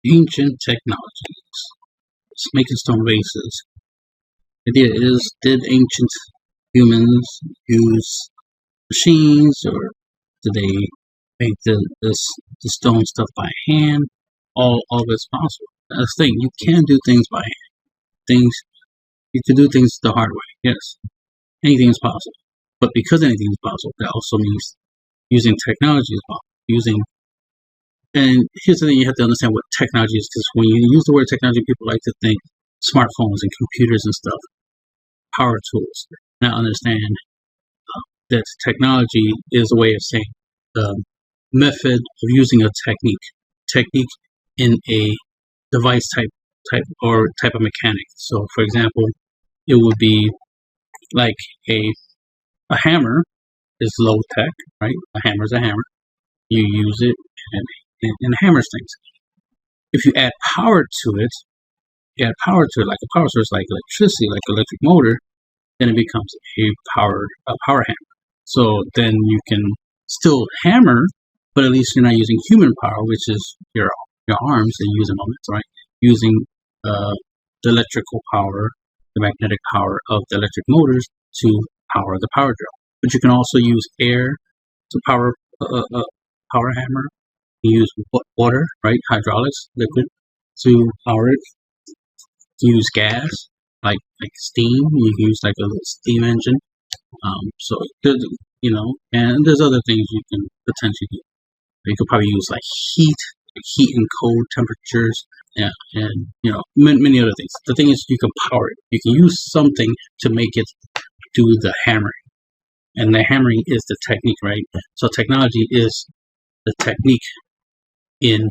Ancient technologies. Making stone vases. The idea is, did ancient humans use machines, or did they make the stone stuff by hand? All of it's possible. That's the thing. You can do things by hand. Things you can do things the hard way. Yes, anything is possible. But because anything is possible, that also means using technology is possible. And here's the thing: you have to understand what technology is, because when you use the word technology, people like to think smartphones and computers and stuff, power tools. Now understand that technology is a way of saying the method of using a technique in a device type of mechanic. So, for example, it would be like a hammer is low tech, right? A hammer is a hammer. You use it and hammers things. If you add power to it, like a power source, like electricity, like electric motor, then it becomes a power hammer. So then you can still hammer, but at least you're not using human power, which is your arms that you use in moments, right? Using the electrical power, the magnetic power of the electric motors to power the power drill. But you can also use air to power a power hammer. You use water, right? Hydraulics, liquid, to power it. You use gas, like steam. You can use like a steam engine. So and there's other things you can potentially do. You could probably use like heat and cold temperatures, and many other things. The thing is, you can power it. You can use something to make it do the hammering, and the hammering is the technique, right? So technology is the technique in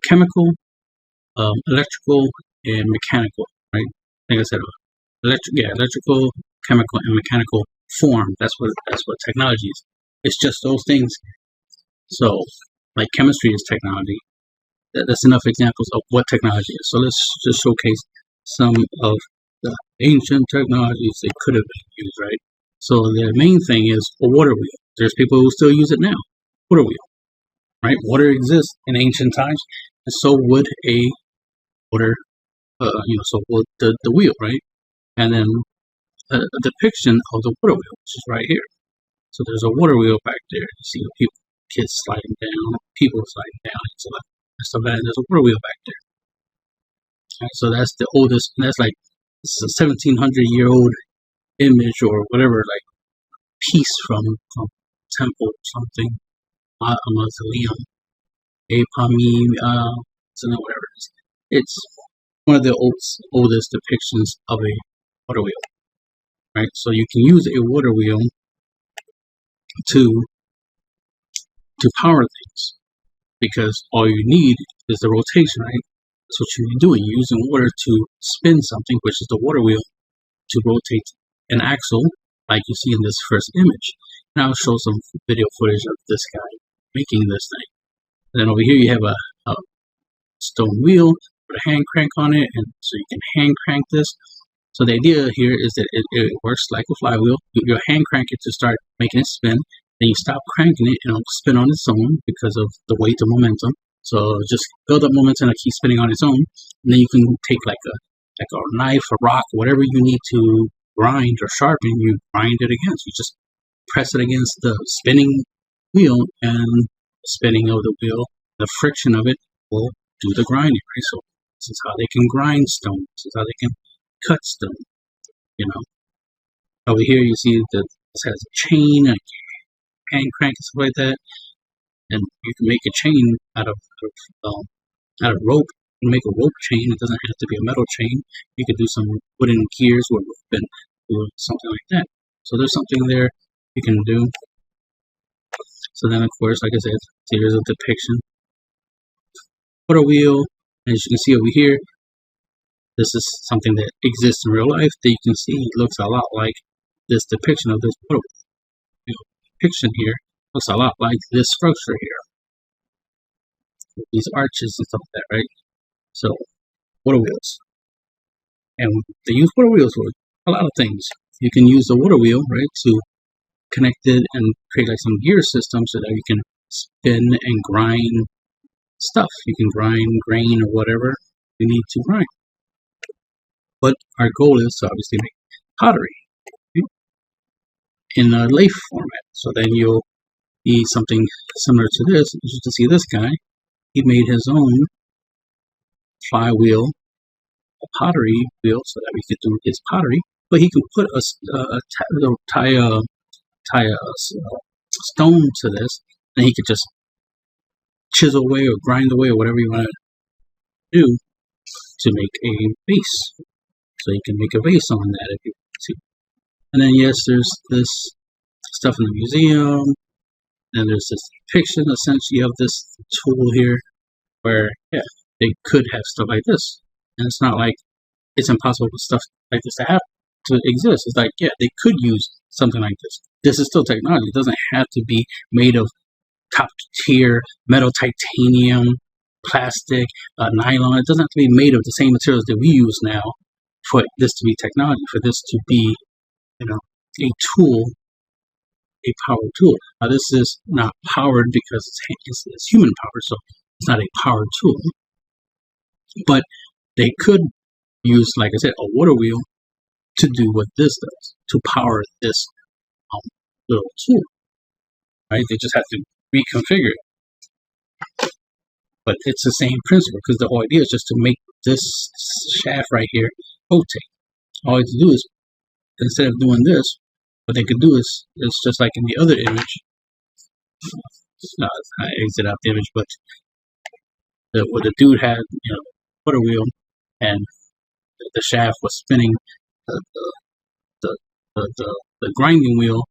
chemical, electrical, and mechanical, right? Like I said, electrical, chemical, and mechanical form. That's what technology is. It's just those things. So, like chemistry is technology. That's enough examples of what technology is. So let's just showcase some of the ancient technologies that could have been used, right? So the main thing is a water wheel. There's people who still use it now. Water wheel, right? Water exists in ancient times, and so would a water, so would the wheel, right? And then a depiction of the water wheel, which is right here. So there's a water wheel back there. You see the kids sliding down, people sliding down. So there's a water wheel back there. Right, so that's the oldest. That's like it's a 1700-year-old image or whatever, like piece from temple or something, a mausoleum, so whatever it is. It's one of the oldest depictions of a water wheel, right? So you can use a water wheel to power things, because all you need is the rotation, right? That's what you're doing. You're using water to spin something, which is the water wheel, to rotate an axle, like you see in this first image. Now I'll show some video footage of this guy making this thing. And then over here you have a stone wheel with a hand crank on it, and so you can hand crank this. So the idea here is that it works like a flywheel. You hand crank it to start making it spin, then you stop cranking it and it'll spin on its own because of the weight of momentum. So just build up momentum and keep spinning on its own, and then you can take like a knife, a rock, whatever you need to grind or sharpen, you grind it against. You just press it against the spinning wheel, and the spinning of the wheel, the friction of it will do the grinding, right? So this is how they can grind stone. This is how they can cut stone. Over here you see that this has a chain, a hand crank, and stuff like that. And you can make a chain out of rope. You can make a rope chain. It doesn't have to be a metal chain. You could do some wooden gears or something like that. So there's something there you can do. So then, of course, like I said, here's a depiction. Water wheel. As you can see over here, this is something that exists in real life that you can see looks a lot like this depiction of this water wheel. Depiction here looks a lot like this structure here. These arches and stuff like that, right? So, water wheels. And they use water wheels for a lot of things. You can use the water wheel, right, to connect it and create like some gear system so that you can spin and grind stuff. You can grind grain or whatever you need to grind. But our goal is to obviously make pottery in a lathe format. So then you'll need something similar to this. Just to see this guy, he made his own flywheel, a pottery wheel, so that we could do his pottery. But he could put tie a stone to this, and he could just chisel away or grind away or whatever you want to do to make a vase. So you can make a vase on that if you want to. And then yes, there's this stuff in the museum, and there's this depiction essentially of this tool here, where yeah, they could have stuff like this, and it's not like it's impossible for stuff like this to have to exist. It's like yeah, they could use something like this. This is still technology. It doesn't have to be made of top tier metal, titanium, plastic, nylon. It doesn't have to be made of the same materials that we use now for this to be technology, for this to be, you know, a tool, a powered tool. Now this is not powered because it's human power, so it's not a powered tool. But they could use, like I said, a water wheel to do what this does, to power this little tool. Right? They just have to reconfigure it. But it's the same principle, because the whole idea is just to make this shaft right here rotate. All you have to do is, instead of doing this, what they could do is, it's just like in the other image. I exit out the image, but where the dude had, you know, water wheel, and the shaft was spinning the grinding wheel.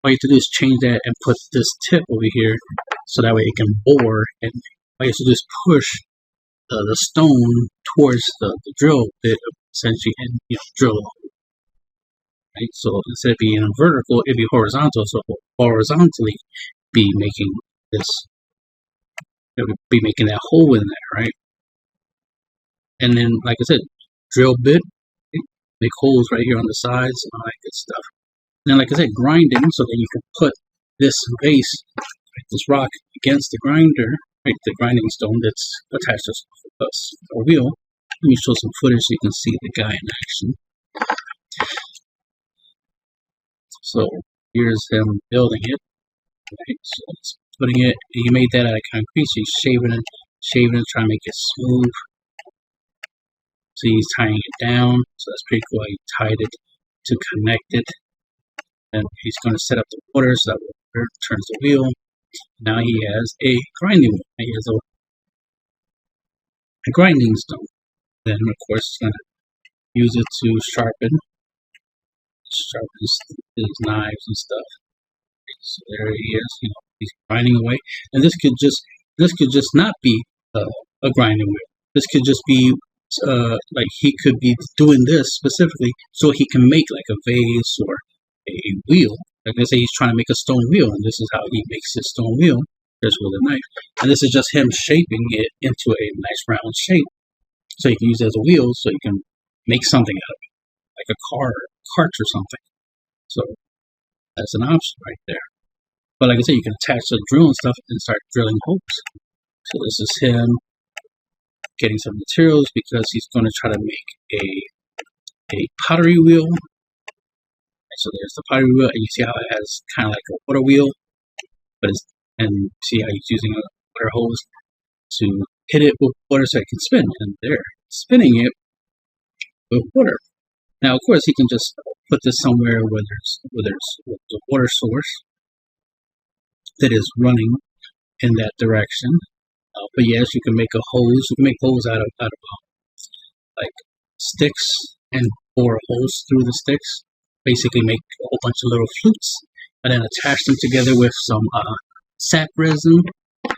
All you have to do is change that and put this tip over here, so that way it can bore, and all you have to do is push the stone towards the drill bit, essentially, and drill a hole. Right? So instead of being vertical, it'd be horizontal. So horizontally, be making this, it would be making that hole in there, right? And then, like I said, drill bit, make holes right here on the sides, and all that good stuff. And then, like I said, grinding, so that you can put this vase, this rock, against the grinder, right? The grinding stone that's attached to a wheel. Let me show some footage so you can see the guy in action. So here's him building it. Right? So it's putting it. He made that out of concrete. So he's shaving it, trying to make it smooth. So he's tying it down. So that's pretty cool. He tied it to connect it. And he's going to set up the water, so that water turns the wheel. Now he has a grinding wheel. He has a grinding stone. Then, of course, he's going to use it to sharpen his knives and stuff. So there he is. He's grinding away. And this could just not be a grinding wheel. This could just be like he could be doing this specifically so he can make like a vase or a wheel. Like I say, he's trying to make a stone wheel, and this is how he makes his stone wheel. Just with a knife, and this is just him shaping it into a nice round shape, so you can use it as a wheel, so you can make something out of it, like a cart or something. So that's an option right there. But like I said, you can attach the drill and stuff and start drilling holes. So this is him getting some materials, because he's going to try to make a pottery wheel. So there's the pottery wheel, and you see how it has kind of like a water wheel, but and see how he's using a water hose to hit it with water so it can spin, and they're spinning it with water. Now, of course, he can just put this somewhere where there's a water source that is running in that direction. But yes, you can make a hose. You can make holes out of like sticks and bore holes through the sticks. Basically, make a whole bunch of little flutes, and then attach them together with some sap resin,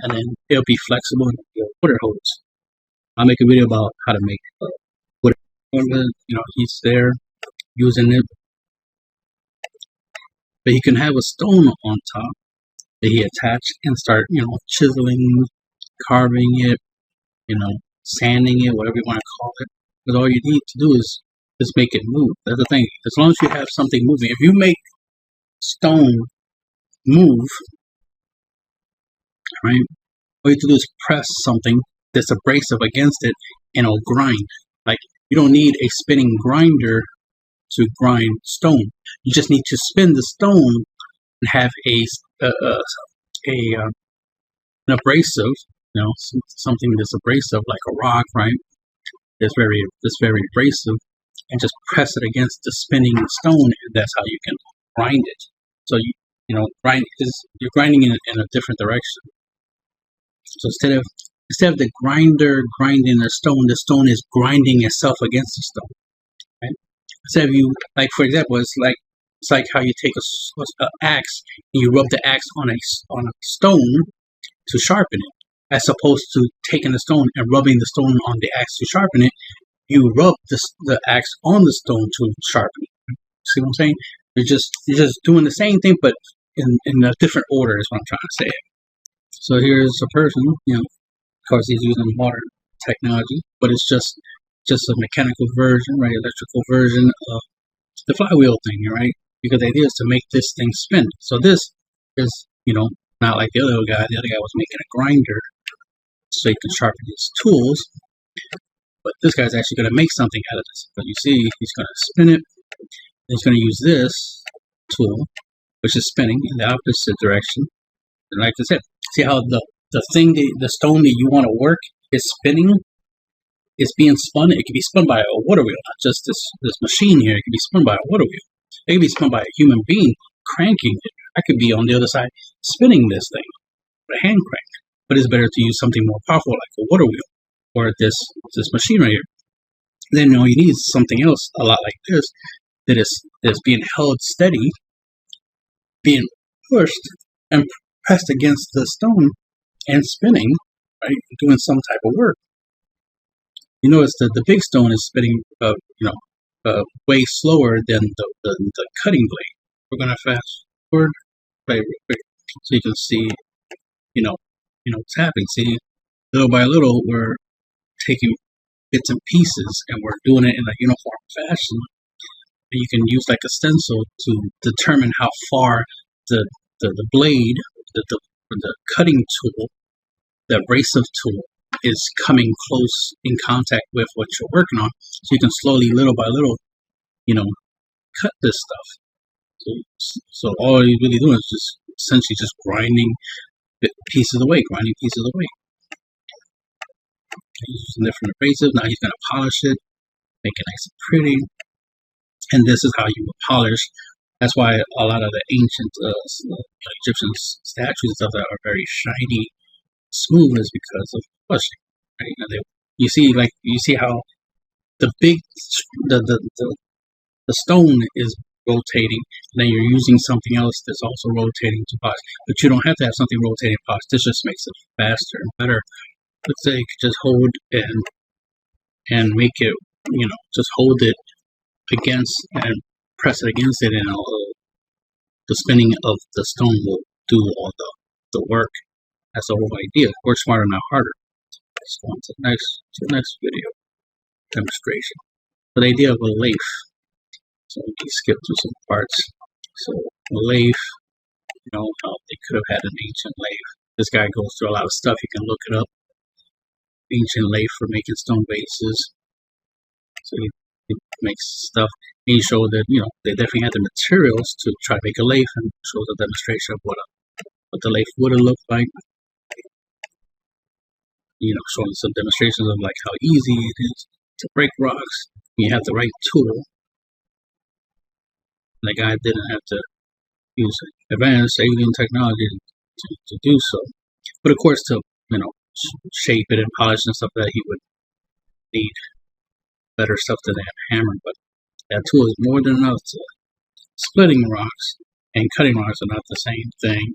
and then it'll be flexible and be a water hose. I'll make a video about how to make water. He's there using it, but he can have a stone on top that he attach and start, chiseling, carving it, sanding it, whatever you want to call it. Because all you need to do is just make it move. That's the thing. As long as you have something moving, if you make stone move, right, All you have to do is press something that's abrasive against it, and it'll grind. Like, you don't need a spinning grinder to grind stone. You just need to spin the stone and have an abrasive, something that's abrasive like a rock, right? That's very abrasive, and just press it against the spinning stone, and that's how you can grind it. So grind is you're grinding in a different direction. So instead of the grinder grinding the stone is grinding itself against the stone. Right? Instead of you, like, for example, it's like how you take a axe and you rub the axe on a stone to sharpen it, as opposed to taking the stone and rubbing the stone on the axe to sharpen it. You rub the axe on the stone to sharpen it. See what I'm saying? You're just doing the same thing, but in a different order is what I'm trying to say. So here's a person, of course he's using modern technology, but it's just a mechanical version, right? Electrical version of the flywheel thing, right? Because the idea is to make this thing spin. So this is, not like the other guy. The other guy was making a grinder so he can sharpen his tools. But this guy's actually going to make something out of this. But you see, he's going to spin it. And he's going to use this tool, which is spinning in the opposite direction. And like I said, see how the stone that you want to work is spinning? It's being spun. It can be spun by a water wheel, not just this machine here. It can be spun by a water wheel. It can be spun by a human being cranking it. I could be on the other side spinning this thing with a hand crank. But it's better to use something more powerful like a water wheel or this machine right here. Then you need something else a lot like this that is being held steady, being pushed and pressed against the stone and spinning, right? Doing some type of work. You notice that the big stone is spinning, way slower than the cutting blade. We're gonna fast forward real quick so you can see, what's happening. See, little by little, we're taking bits and pieces and we're doing it in a uniform fashion. And you can use like a stencil to determine how far the blade, the cutting tool, the abrasive tool, is coming close in contact with what you're working on, so you can slowly, little by little, cut this stuff. So all you're really doing is just essentially just grinding pieces away. Using different abrasives. Now he's going to polish it, make it nice and pretty, and this is how you would polish. That's why a lot of the ancient Egyptian statues and stuff that are very shiny, smooth, is because of polishing. Right? You see how the stone is rotating, and then you're using something else that's also rotating to polish. But you don't have to have something rotating to polish. This just makes it faster and better. Let's say you could just hold and make it, just hold it against and press it against it, and the spinning of the stone will do all the work. That's the whole idea. Work smarter, not harder. Let's go on to the next video demonstration. So the idea of a lathe. So we can skip through some parts. So a lathe, how they could have had an ancient lathe. This guy goes through a lot of stuff. You can look it up. Ancient lathe for making stone vases. So he makes stuff. And he showed that they definitely had the materials to try to make a lathe, and shows a demonstration of what the lathe would have looked like. Showing some demonstrations of like how easy it is to break rocks when you have the right tool. And the guy didn't have to use advanced alien technology to do so. But of course, to shape it and polish and stuff, that he would need better stuff than that hammer. But that tool is more than enough to splitting rocks and cutting rocks are not the same thing,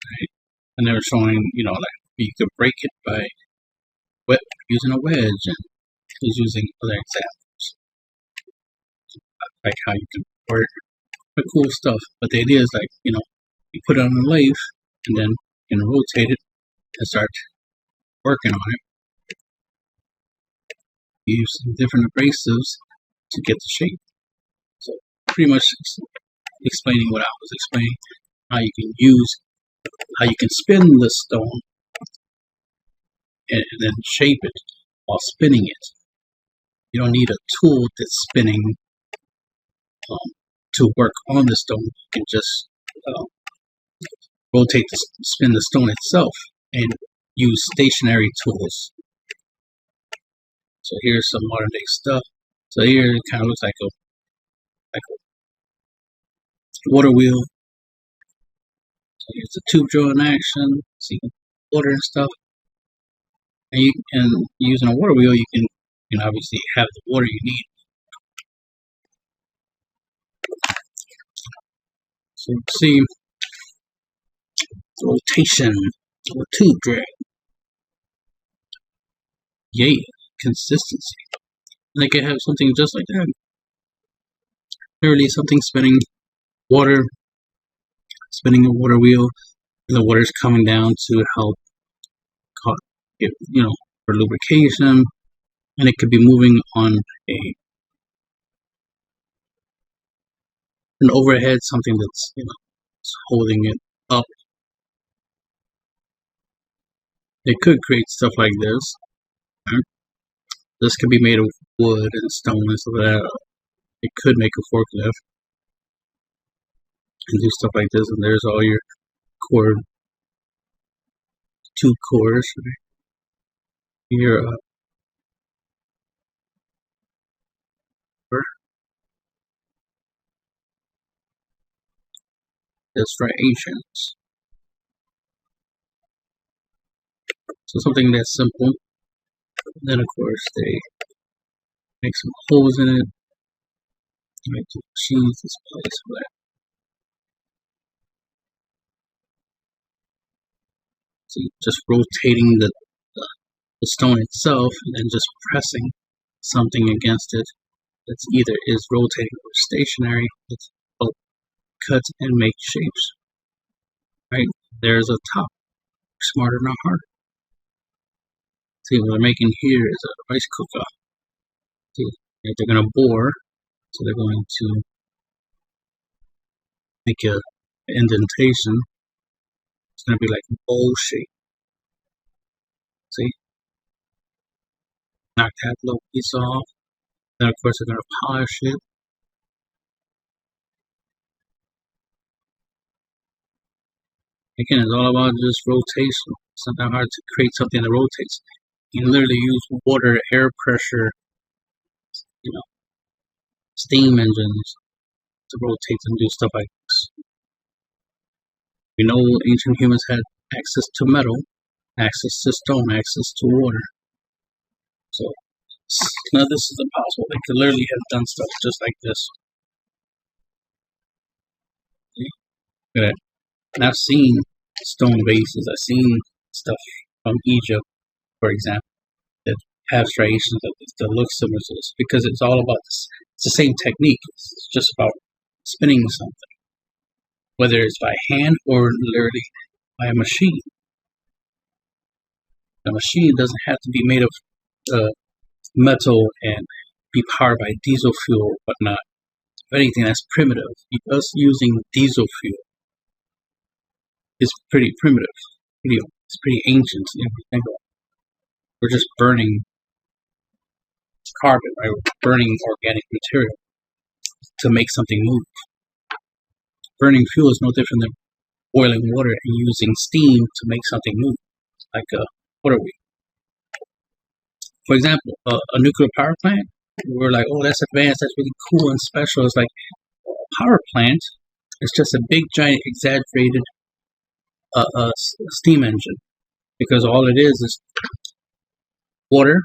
right? And they were showing, like you could break it by using a wedge, and he's using other examples like how you can work the cool stuff. But the idea is like, you put it on a lathe and then you can rotate it and start working on it. Use different abrasives to get the shape. So pretty much explaining what I was explaining, how you can spin the stone and then shape it while spinning it. You don't need a tool that's spinning to work on the stone. You can just spin the stone itself and use stationary tools. So here's some modern day stuff. So here it kind of looks like a water wheel. So here's the tube drill in action. See water and stuff. And using a water wheel, you can obviously have the water you need. So you see rotation or tube drag. Yay, consistency. And I can have something just like that. Literally something spinning water, spinning a water wheel, and the water's coming down to help, for lubrication, and it could be moving on an overhead, something that's holding it up. It could create stuff like this. This could be made of wood and stone and stuff like that. It could make a forklift and do stuff like this. And there's all your tube cores. Your striations. So something that's simple. Then of course they make some holes in it. Make the machines this place for that. So just rotating the stone itself and then just pressing something against it that's either is rotating or stationary. It's both cut and make shapes. Right? There's a top. Smarter, not harder. See, what they're making here is a rice cooker. See, they're going to bore, so they're going to make an indentation. It's going to be like a bowl shape. See? Knock that little piece off. Then, of course, they're going to polish it. Again, it's all about just rotation. It's not that hard to create something that rotates. You can literally use water, air pressure, steam engines to rotate and do stuff like this. We know ancient humans had access to metal, access to stone, access to water. So none of this is impossible. They could literally have done stuff just like this. Look at that. And I've seen stone vases. I've seen stuff from Egypt, for example, that have striations that look similar to this, because it's all about this. It's the same technique. It's just about spinning something, whether it's by hand or literally by a machine. The machine doesn't have to be made of metal and be powered by diesel fuel or whatnot. If anything, that's primitive. Us using diesel fuel is pretty primitive. It's pretty ancient. We're just burning carbon, right? We're burning organic material to make something move. Burning fuel is no different than boiling water and using steam to make something move, like a water wheel. For example, a nuclear power plant, we're like, oh, that's advanced, that's really cool and special. It's like a power plant. It's just a big, giant, exaggerated steam engine, because all it is water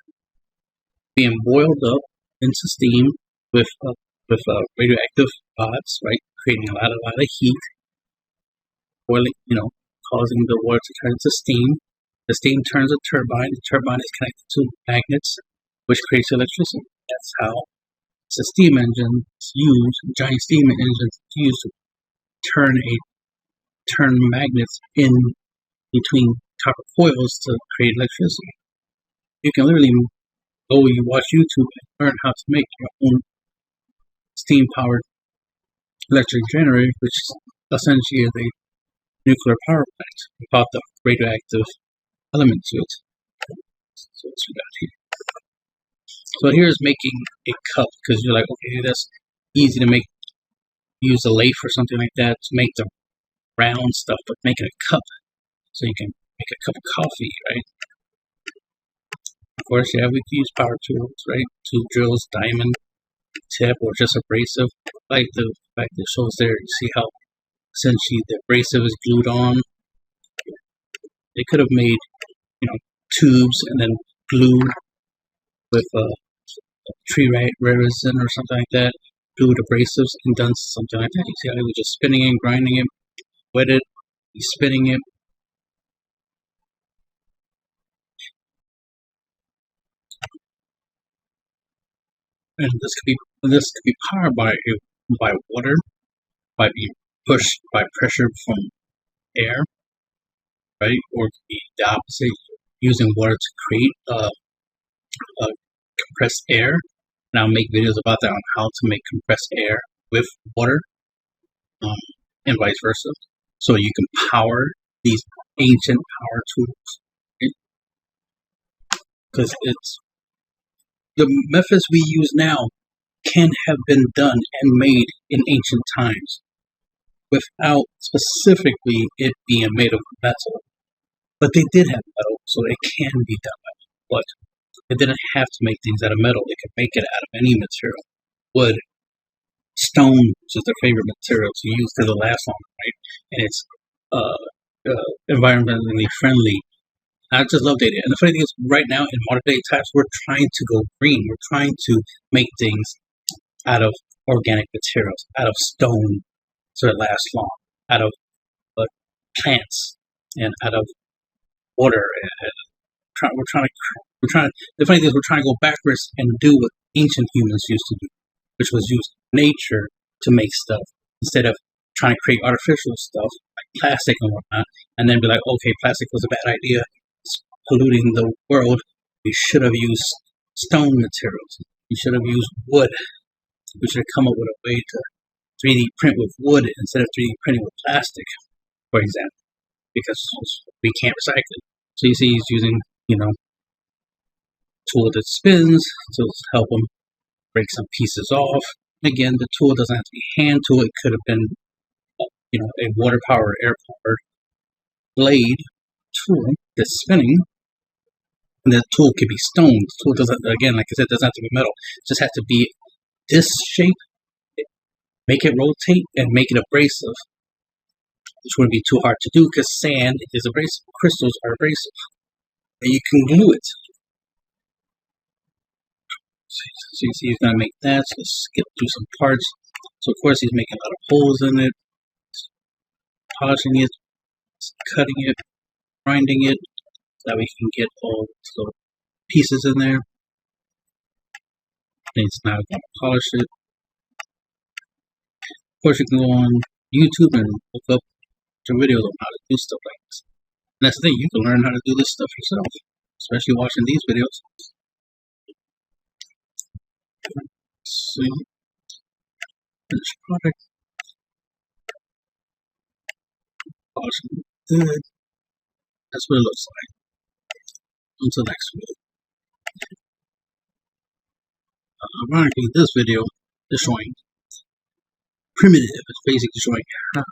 being boiled up into steam with radioactive pods, right? Creating a lot of heat, boiling, causing the water to turn into steam. The steam turns a turbine. The turbine is connected to magnets, which creates electricity. That's how it's a steam engine is used. Giant steam engines used to turn magnets in between copper coils to create electricity. You can literally go, you watch YouTube and learn how to make your own steam-powered electric generator, which essentially is a nuclear power plant without the radioactive element to it. So what we got here. So here's making a cup, because you're like, okay, that's easy to make. Use a lathe or something like that to make the round stuff, but making a cup so you can make a cup of coffee, right? Of course, yeah, we can use power tools, right? Tool drills, diamond tip, or just abrasive. Like the fact that shows there, you see how essentially the abrasive is glued on. They could have made, tubes and then glued with tree resin or something like that, glued abrasives and done something like that. You see how he was just spinning it, grinding it, wet it, he's spinning it. And this could be powered by water, by being pushed by pressure from air, right? Or it could be the opposite, using water to create compressed air. And I'll make videos about that on how to make compressed air with water, and vice versa. So you can power these ancient power tools, right? Because the methods we use now can have been done and made in ancient times without specifically it being made of metal. But they did have metal, so it can be done. But they didn't have to make things out of metal. They could make it out of any material. Wood, stone, which is their favorite material to use because it lasts longer, right? And it's environmentally friendly. I just love data. And the funny thing is, right now in modern day times, we're trying to go green. We're trying to make things out of organic materials, out of stone, so it lasts long, out of plants, and out of water. And we're trying. The funny thing is, we're trying to go backwards and do what ancient humans used to do, which was use nature to make stuff instead of trying to create artificial stuff like plastic and whatnot, and then be like, okay, plastic was a bad idea. It's polluting the world. We should have used stone materials. We should have used wood. We should have come up with a way to 3D print with wood instead of 3D printing with plastic, for example, because we can't recycle it. So you see he's using, tool that spins to help him break some pieces off. Again, the tool doesn't have to be hand tool. It could have been, a water-powered, air-powered blade tool that's spinning. And the tool could be stone. The tool doesn't, again, like I said, doesn't have to be metal. It just has to be this shape, make it rotate, and make it abrasive, which wouldn't be too hard to do because sand is abrasive. Crystals are abrasive. And you can glue it. So you see he's going to make that. So let's skip through some parts. So of course he's making a lot of holes in it, polishing it, cutting it, grinding it, so that we can get all the pieces in there. And it's now going to polish it. Of course you can go on YouTube and look up some videos on how to do stuff like this. And that's the thing, you can learn how to do this stuff yourself, especially watching these videos. Let's see. Finished product. Polishing good. That's what it looks like. Until next video. Ironically, this video is showing primitive. It's basically showing how,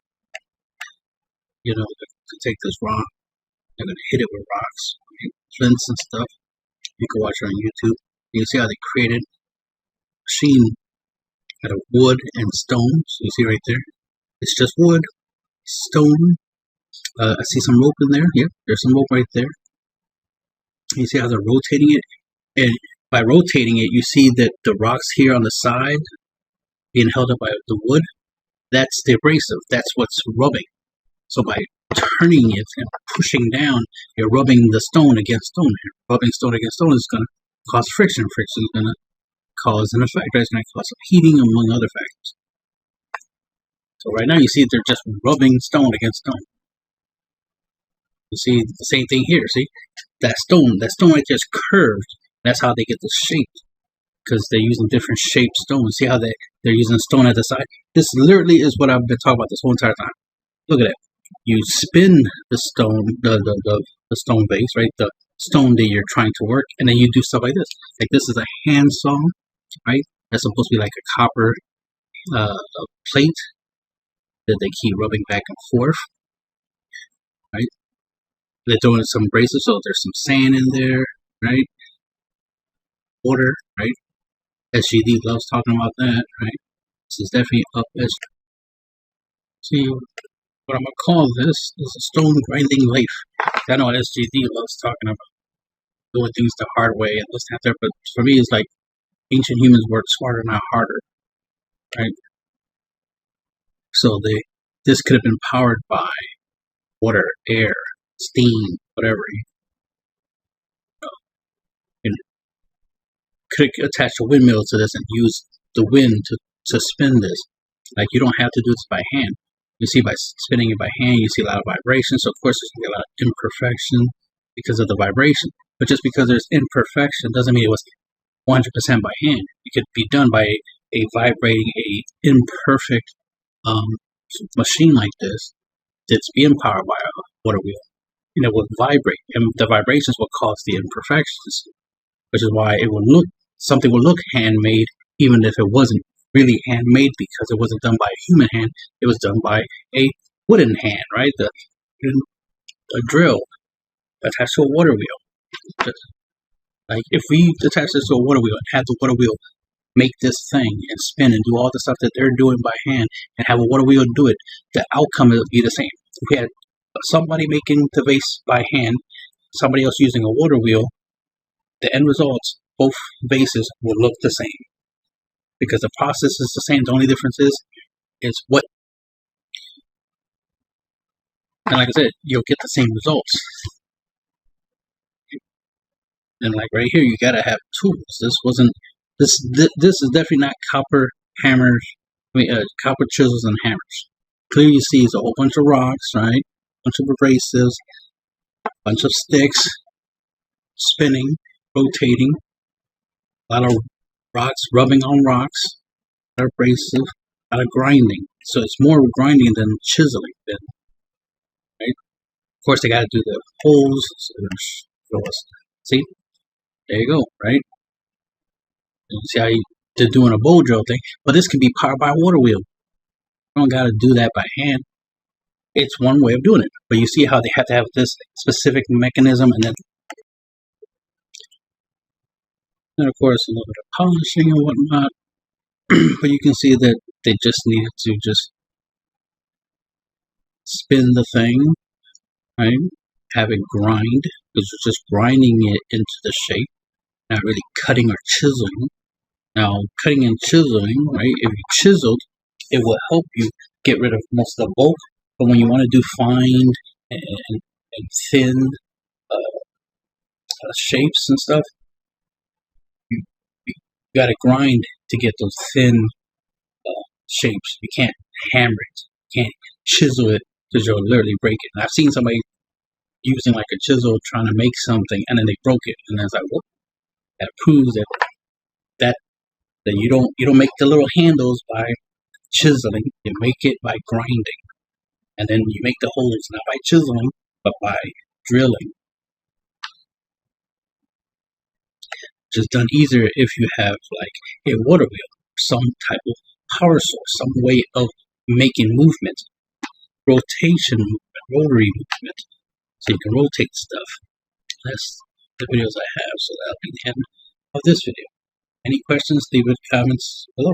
to take this rock. They're going to hit it with rocks, flints and stuff. You can watch it on YouTube. You can see how they created a machine out of wood and stone. So you see right there, it's just wood, stone. I see some rope in there. Yep, there's some rope right there. You see how they're rotating it, and by rotating it, you see that the rocks here on the side being held up by the wood. That's the abrasive. That's what's rubbing. So by turning it and pushing down, you're rubbing the stone against stone. Rubbing stone against stone is going to cause friction. Friction is going to cause an effect. It's going to cause some heating, among other factors. So right now you see they're just rubbing stone against stone. You see the same thing here. See that stone right there is curved. That's how they get the shape, because they're using different shaped stones. See how they're using stone at the side. This literally is what I've been talking about this whole entire time. Look at it. You spin the stone, the stone base, right? The stone that you're trying to work, and then you do stuff like this. Like this is a handsaw, right? That's supposed to be like a copper plate that they keep rubbing back and forth, right? They're doing some braces, so there's some sand in there, right? Water, right? SGD loves talking about that, right? This is definitely up as. See, what I'm gonna call this is a stone grinding lathe. I know what SGD loves talking about doing things the hard way and this and that, but for me, it's like ancient humans worked smarter, not harder, right? So this could have been powered by water, air, steam, whatever. You could attach a windmill to this and use the wind to spin this. Like you don't have to do this by hand. You see, by spinning it by hand, you see a lot of vibration. So of course, there's gonna be a lot of imperfection because of the vibration. But just because there's imperfection doesn't mean it was 100% by hand. It could be done by a vibrating, a imperfect machine like this that's being powered by a water wheel. And it will vibrate, and the vibrations will cause the imperfections, which is why it will look, something will look handmade, even if it wasn't really handmade because it wasn't done by a human hand. It was done by a wooden hand, right? The drill attached to a water wheel. Like if we attach this to a water wheel and have the water wheel make this thing and spin and do all the stuff that they're doing by hand and have a water wheel do it, the outcome will be the same. If we had somebody making the vase by hand, somebody else using a water wheel, the end results, both vases will look the same because the process is the same. The only difference is what, and like I said, you'll get the same results. And like right here, you gotta have tools. This wasn't this is definitely not copper hammers. Copper chisels and hammers. Clearly, you see it's a whole bunch of rocks, right? Bunch of abrasives, bunch of sticks, spinning, rotating, a lot of rocks rubbing on rocks, a lot of abrasive, a lot of grinding. So it's more grinding than chiseling. Right? Of course, they got to do the holes. So see, there you go, right? You see how they're doing a bow drill thing, but this can be powered by a water wheel. You don't got to do that by hand. It's one way of doing it, but you see how they have to have this specific mechanism, and then of course a little bit of polishing and whatnot. But you can see that they just needed to just spin the thing, right? Have it grind, because you're just grinding it into the shape, not really cutting or chiseling. Now, cutting and chiseling, right? If you chiseled, it will help you get rid of most of the bulk. But when you want to do fine and thin shapes and stuff, you got to grind to get those thin shapes. You can't hammer it. You can't chisel it because you'll literally break it. And I've seen somebody using like a chisel trying to make something, and then they broke it. And then it's like, whoop. That proves that you don't make the little handles by chiseling. You make it by grinding. And then you make the holes not by chiseling, but by drilling. Which is done easier if you have like a water wheel, some type of power source, some way of making movement, rotation movement, rotary movement, so you can rotate stuff. That's the videos I have, so that'll be the end of this video. Any questions, leave it in comments below.